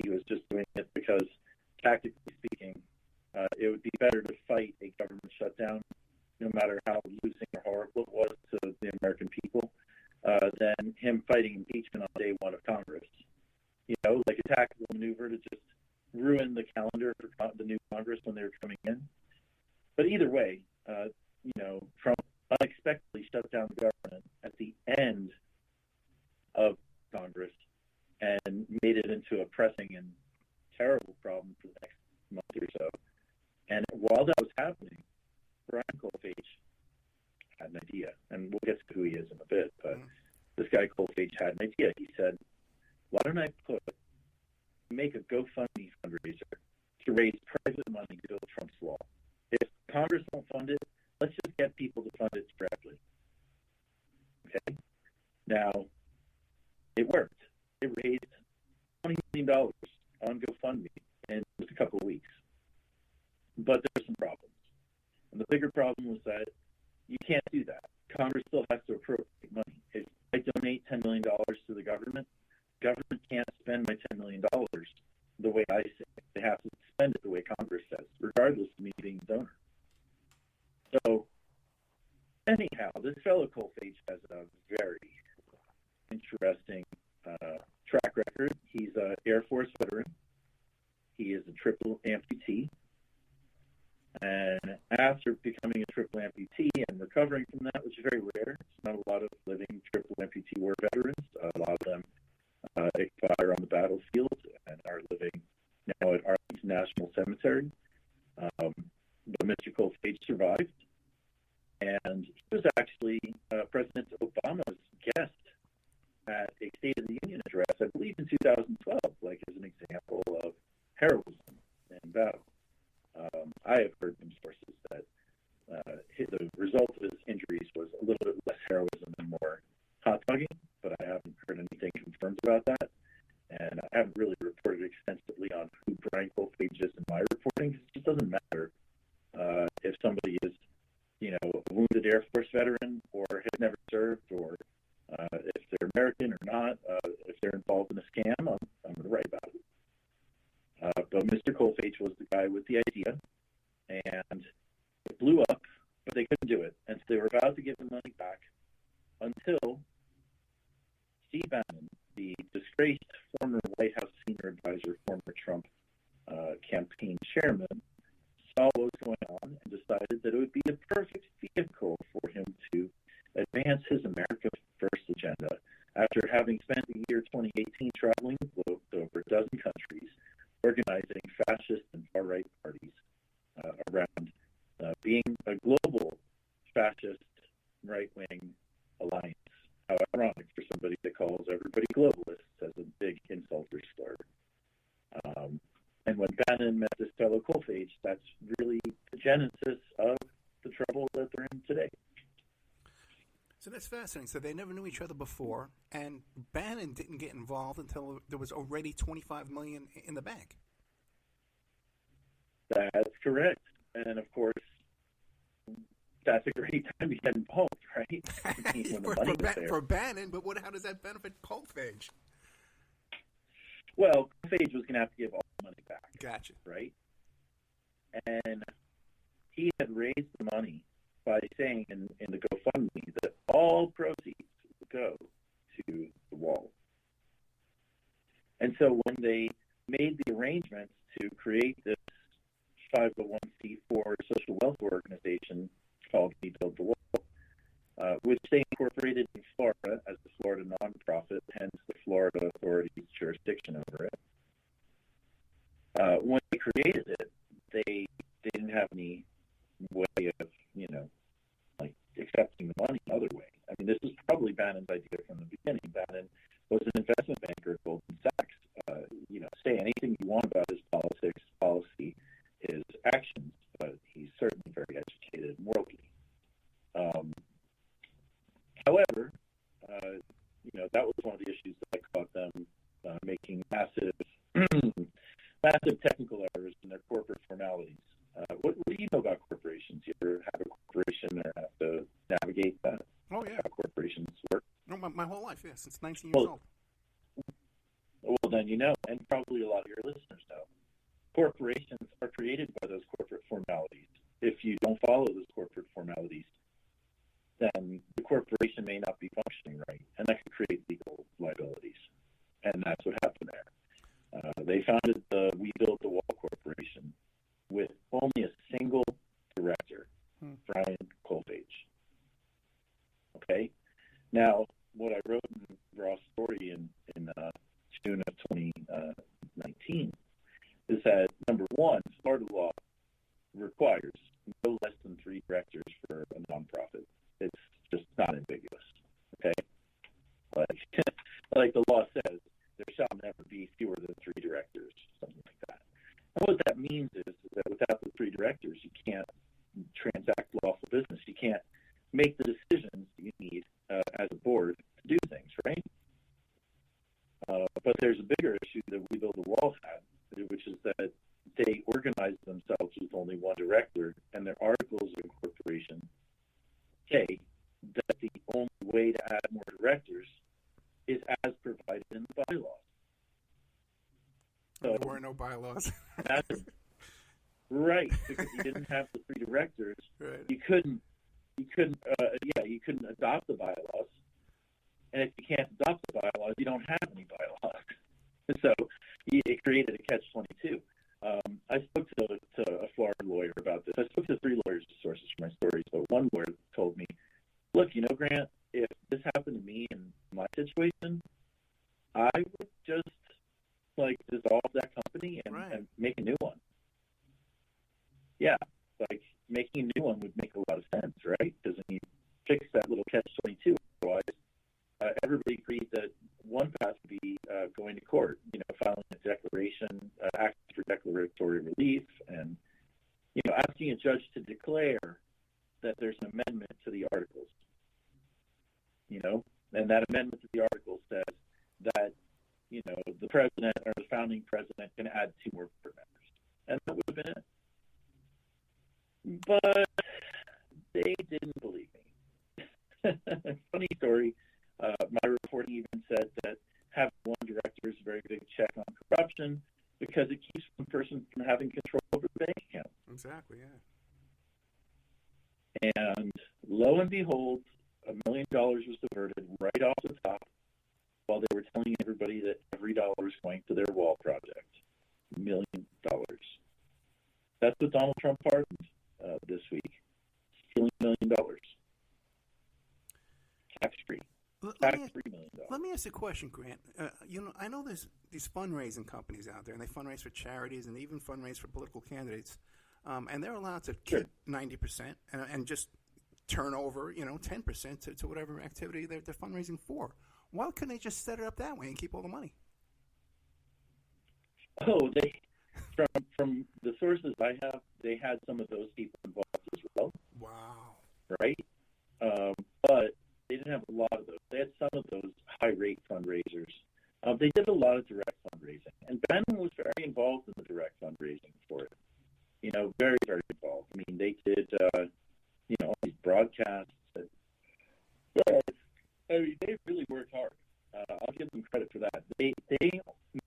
he was just doing it because, tactically speaking, it would be better to fight a government shutdown, no matter how losing or horrible it was to the American people, than him fighting impeachment on day one of Congress. Like a tactical maneuver to just ruin the calendar for the new Congress when they were coming in. But either way, Trump unexpectedly shut down the government at the end of Congress and made it into a pressing and terrible problem for the next month or so. And while that was happening, Brian Kolfage had an idea, and we'll get to who he is in a bit, but this guy Kolfage had an idea. He said, why don't I make a GoFundMe fundraiser to raise private money to build Trump's wall? If Congress won't fund it, let's just get people to fund it directly. Okay? Now, it worked. It raised $20 million on GoFundMe in just a couple of weeks. But there were some problems. And the bigger problem was that you can't do that. Congress still has to appropriate money. If I donate $10 million to the government can't spend my $10 million the way I say. They have to spend it the way Congress says, regardless of me being a donor. So, anyhow, this fellow Kolfage has a very interesting track record. He's an Air Force veteran. He is a triple amputee. And after becoming a triple amputee and recovering from that, which is very rare, it's not a lot of living triple amputee war veterans. A lot of them expire on the battlefield and are living now at Arlington National Cemetery. But Mr. Kolfage survived. And he was actually President Obama's guest at a State of the Union address, I believe in 2012, like as an example of heroism in battle. I have heard from sources that the result of his injuries was a little bit less heroism and more hot dogging, but I haven't heard anything confirmed about that. And I haven't really reported extensively on who Brian Kolfage is in my reporting. It just doesn't matter if somebody is, a wounded Air Force veteran or has never served, or if they're American or not. If they're involved in a scam, I'm going to write about it. But Mr. Kolfage was the guy with the idea, and it blew up, but they couldn't do it. And so they were about to give the money back until Steve Bannon, the disgraced former White House senior advisor, former Trump campaign chairman, saw what was going on and decided that it would be the perfect vehicle for him to advance his America First agenda. After having spent the year 2018 traveling the globe to over a dozen countries, organizing fascist and far-right parties around being a global fascist right-wing alliance. How ironic for somebody that calls everybody globalists as a big insult or slur. And when Bannon met this fellow Kolfage, that's really the genesis of the trouble that they're in today. So that's fascinating. So they never knew each other before, and Bannon didn't get involved until there was already $25 million in the bank. That's correct. And of course, that's a great time to get involved, right? For Bannon, but how does that benefit Kolfage? Well, Kolfage was going to have to give all the money back. Gotcha. Right? And he had raised the money by saying in the GoFundMe that all proceeds would go to the wall. And so when they made the arrangements to create this 501c4 social welfare organization called We Build the Wall, which they incorporated in Florida as the Florida nonprofit, hence the Florida authority's jurisdiction over it. When they created it, they didn't have any way of, accepting the money another way. I mean, this was probably Bannon's idea from the beginning. Bannon was an investment banker at Goldman Sachs. Say anything you want about his politics, policy, his actions, but he's certainly very educated and worldly. However, that was one of the issues that caught them making massive technical errors in their corporate formalities. What do you know about corporations? You ever have a corporation or have to navigate that? Oh, yeah. How corporations work? No, my whole life, yeah, since 19 years old. Well, then and probably a lot of your your listeners know. Corporations are created by those corporate formalities. If you don't follow those corporate formalities, then the corporation may not be functioning right, and that could create legal liabilities. And that's what happened there. They founded the We Built the Wall Corporation with only a single director, Brian Kolpage. Okay? Now, what I wrote in Raw Story in June of 2019 is that, number one, Florida law requires no less than 3 directors for a nonprofit. It's just not ambiguous. Okay? Like the law says, there shall never be fewer than 3 directors, something like that. And what that means is that without the 3 directors, you can't transact lawful business. You can't make the decisions you need as a board to do things, right? But there's a bigger issue that We Build the Wall had, which is that they organized themselves with only 1 director, and their articles of incorporation say that the only way to add more directors is as provided in the bylaws. So, there were no bylaws. Right, because you didn't have the 3 directors. Right. You couldn't adopt the bylaws. And if you can't adopt the bylaws, you don't have any bylaws. So it created a catch-22. I spoke to a Florida lawyer about this. I spoke to 3 lawyers as sources for my stories, but one lawyer told me, look, Grant, if this happened to me in my situation, I would just dissolve that company and make a new one. Yeah, making a new one would make a lot of sense, right? Because then you fix that little catch-22. Otherwise, everybody agreed that one path would be going to court, filing a declaration, asking for declaratory relief, and, asking a judge to declare that there's an amendment to the articles. And that amendment to the articles says that, the president or the founding president can add 2 more board members. And that would have been it. But they didn't believe me. Funny story. My reporting even said that having 1 director is a very big check on corruption because it keeps one person from having control over the bank account. Exactly, yeah. And lo and behold, $1 million was diverted right off the top while they were telling everybody that every dollar was going to their wall project. $1 million. That's what Donald Trump pardoned this week. Stealing $1 million. Tax-free. $3 million. Let me ask you a question, Grant. I know there's these fundraising companies out there, and they fundraise for charities and they even fundraise for political candidates, and they're allowed to keep 90% and just turn over, 10% to whatever activity they're fundraising for. Why couldn't they just set it up that way and keep all the money? Oh, from the sources I have, they had some of those people involved as well. Wow. Right? But they didn't have a lot of those. They had some of those high-rate fundraisers. They did a lot of direct fundraising. And Bannon was very involved in the direct fundraising for it. Very, very involved. I mean, they did, all these broadcasts. They really worked hard. I'll give them credit for that. They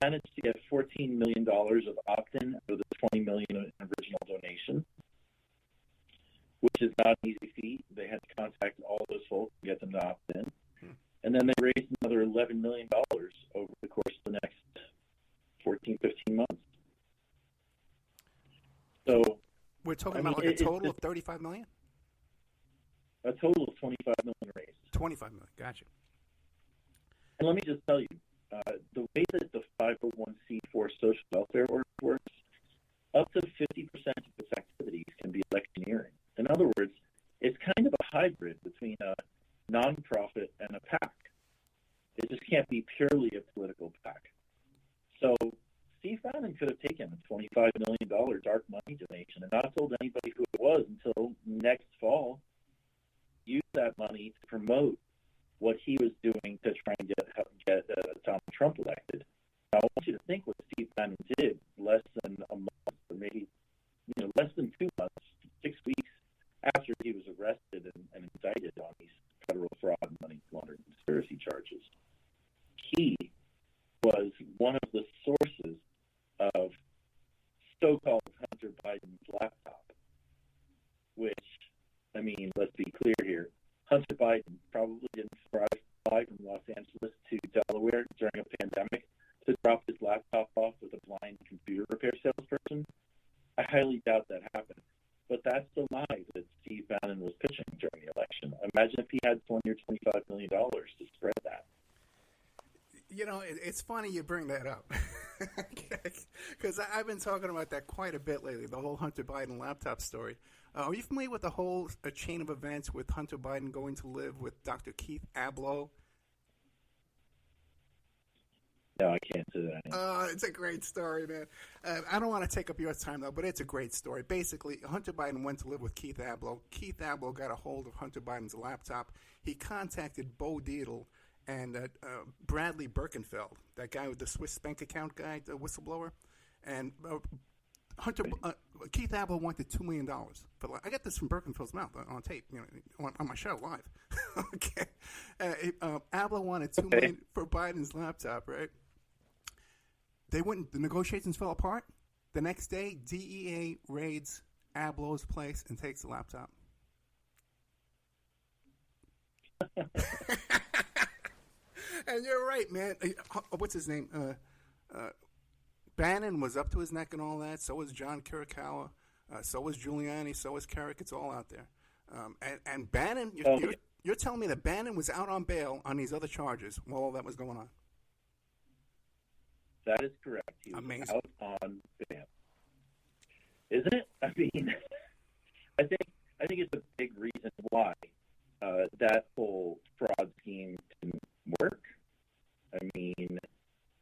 managed to get $14 million of opt-in out of the $20 million in original donation, which is not an easy feat. They had to contact all those folks to get them to opt in. And then they raised another $11 million over the course of the next 14, 15 months. So we're talking about a total of $35 million? A total of $25 million raised. $25 million, gotcha. And let me just tell you, the way that the 501c4 social welfare works, up to 50% of its activities can be electioneering. In other words, it's kind of a hybrid between a nonprofit and a PAC. It just can't be purely a political PAC. So Steve Bannon could have taken a $25 million dark money donation and not told anybody who it was until next fall, use that money to promote what he was doing to try and get Donald Trump elected. Now, I want you to think what Steve Bannon did less than a month, or maybe less than 2 months, 6 weeks after he was arrested and indicted on these federal fraud and money laundering conspiracy charges. He was one of the sources so-called Hunter Biden's laptop, which, I mean, let's be clear here. Hunter Biden probably didn't fly from Los Angeles to Delaware during a pandemic to drop his laptop off with a blind computer repair salesperson. I highly doubt that happened. But that's the lie that Steve Bannon was pitching during the election. Imagine if he had $20 or $25 million to spread that. You know, it's funny you bring that up. Because I've been talking about that quite a bit lately, the whole Hunter Biden laptop story. Are you familiar with the whole chain of events with Hunter Biden going to live with Dr. Keith Abloh? No, I can't say that. It's a great story, man. I don't want to take up your time, though, but it's a great story. Basically, Hunter Biden went to live with Keith Abloh. Keith Abloh got a hold of Hunter Biden's laptop. He contacted Bo Dietl and Bradley Birkenfeld, that guy with the Swiss bank account guy, the whistleblower. And Keith Abloh wanted $2 million. But I got this from Birkenfeld's mouth on tape, you know, on my show live. Okay. Abloh wanted $2 million for Biden's laptop, right? They went. The negotiations fell apart. The next day, DEA raids Abloh's place and takes the laptop. And you're right, man. What's his name? Bannon was up to his neck and all that. So was John Kirikawa. So was Giuliani. So was Kerrick. It's all out there. And Bannon, you're telling me that Bannon was out on bail on these other charges while all that was going on? That is correct. He was amazing. Out on bail. Isn't it? I mean, I think it's a big reason why that whole fraud scheme didn't work. I mean,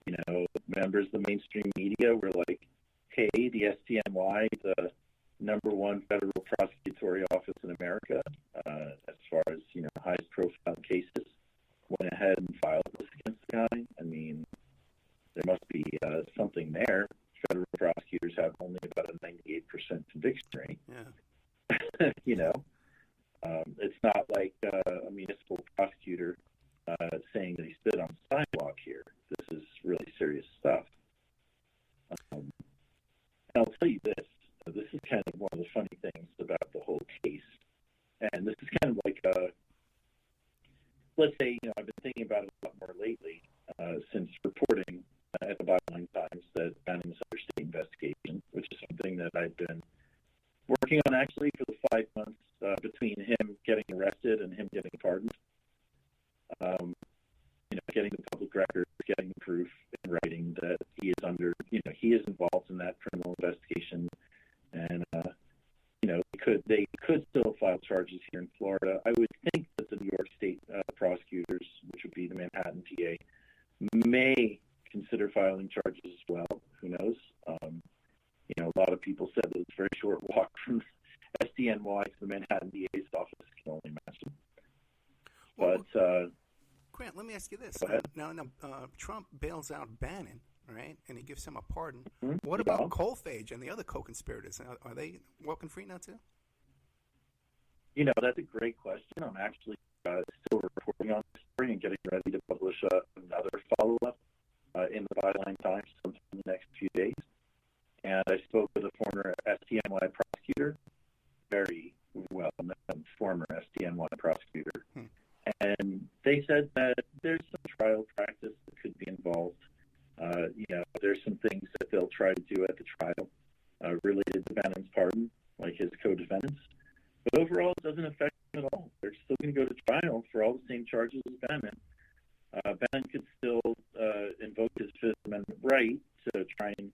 you know, members of the mainstream media were like, hey, the SDNY, the number one federal prosecutorial office in America, as far as, you know, highest profile cases, went ahead and filed this against the guy. I mean, there must be something there. Federal prosecutors have only about a 98% conviction rate. Yeah. You know, it's not like a municipal prosecutor saying that he stood on the sidewalk here. This is really serious stuff. And I'll tell you this. This is kind of one of the funny things about the whole case. And this is kind of like, let's say, you know, I've been thinking about it a lot more lately since reporting at the Byline Times that Bannon was under state investigation, which is something that I've been working on actually for the 5 months between him getting arrested and him getting pardoned. You know, getting the public records, getting the proof in writing that he is under, you know, he is involved in that criminal investigation, and you know, they could still file charges here in Florida. I would think that the New York State prosecutors, which would be the Manhattan DA, may consider filing charges as well. Who knows? You know, a lot of people said that it's a very short walk from SDNY to the Manhattan DA's office. Can only imagine. But Grant, let me ask you this. Now, Trump bails out Bannon, right, and he gives him a pardon. Mm-hmm. What about Kolfage and the other co-conspirators? Are they walking free now, too? You know, that's a great question. I'm actually still reporting on this story and getting ready to publish another follow-up in the Byline Times sometime in the next few days. And I spoke with a former SDNY prosecutor, very well-known former SDNY prosecutor. And they said that there's some trial practice that could be involved. You know, there's some things that they'll try to do at the trial related to Bannon's pardon, like his co-defendants. But overall, it doesn't affect them at all. They're still going to go to trial for all the same charges as Bannon. Bannon could still invoke his Fifth Amendment right to try and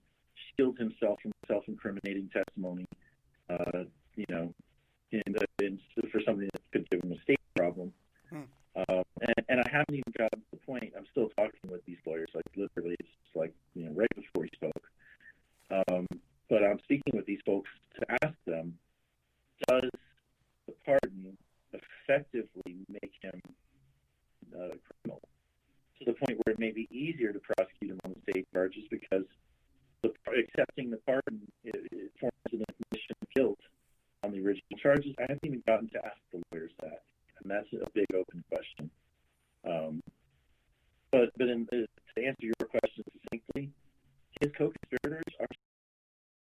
shield himself from self-incriminating testimony, you know, for something that could give him a state problem. And I haven't even gotten to the point. I'm still talking with these lawyers. Like literally, it's just like, you know, right before he spoke. But I'm speaking with these folks to ask them: does the pardon effectively make him criminal to the point where it may be easier to prosecute him on the state charges because accepting the pardon it forms an admission of guilt on the original charges? I haven't even gotten to ask the lawyers that. And that's a big open question. But to answer your question succinctly, his co-conspirators are